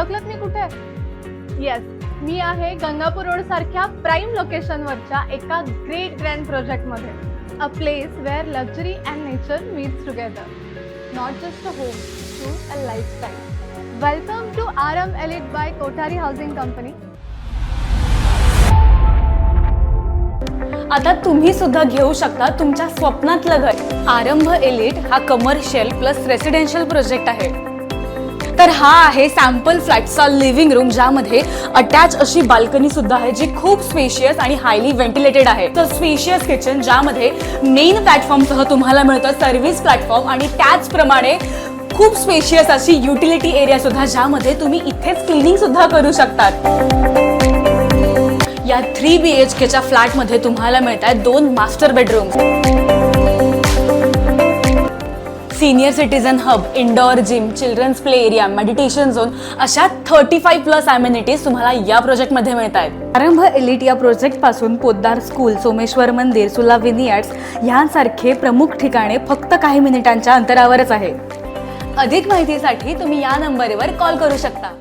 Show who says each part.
Speaker 1: ओळखलत मी कुठे? येस, मी आहे गंगापूर रोड सारख्या प्राईम लोकेशनवरच्या एका ग्रेट ग्रँड प्रोजेक्टमध्ये. A place where luxury and nature meets together. Not just a home, to a lifestyle. Welcome to Aaram elite by Kothari housing company.
Speaker 2: आता तुम्ही सुद्धा घेऊ शकता तुमच्या स्वप्नातलं घर. आरंभ एलिट हा कमर्शियल प्लस रेसिडेन्शियल प्रोजेक्ट आहे. तर हा आहे सॅम्पल फ्लॅटचा लिव्हिंग रूम, ज्यामध्ये अटॅच अशी बाल्कनी सुद्धा आहे जी खूप स्पेशियस आणि हायली व्हेंटिलेटेड आहे. तर स्पेशियस किचन ज्यामध्ये मेन प्लॅटफॉर्मसह तुम्हाला मिळतं सर्व्हिस प्लॅटफॉर्म, आणि त्याचप्रमाणे खूप स्पेशियस अशी युटिलिटी एरिया सुद्धा, ज्यामध्ये तुम्ही इथेच क्लिनिंग सुद्धा करू शकतात. या 3 BHKच्या फ्लॅटमध्ये तुम्हाला मिळत आहेत 2 master bedroom, senior citizen hub, indoor gym, children's play area, meditation zone अशा 35+ अमेनिटीज तुम्हाला या प्रोजेक्टमध्ये मिळत आहेत. आरंभ एलिट या प्रोजेक्ट पासून पोद्दार स्कूल, सोमेश्वर मंदिर, सुला विनियार्ड्स यांसारखे प्रमुख ठिकाणे फक्त काही मिनिटांच्या अंतरावरच आहे. अधिक माहितीसाठी तुम्ही या नंबरवर कॉल करू शकता.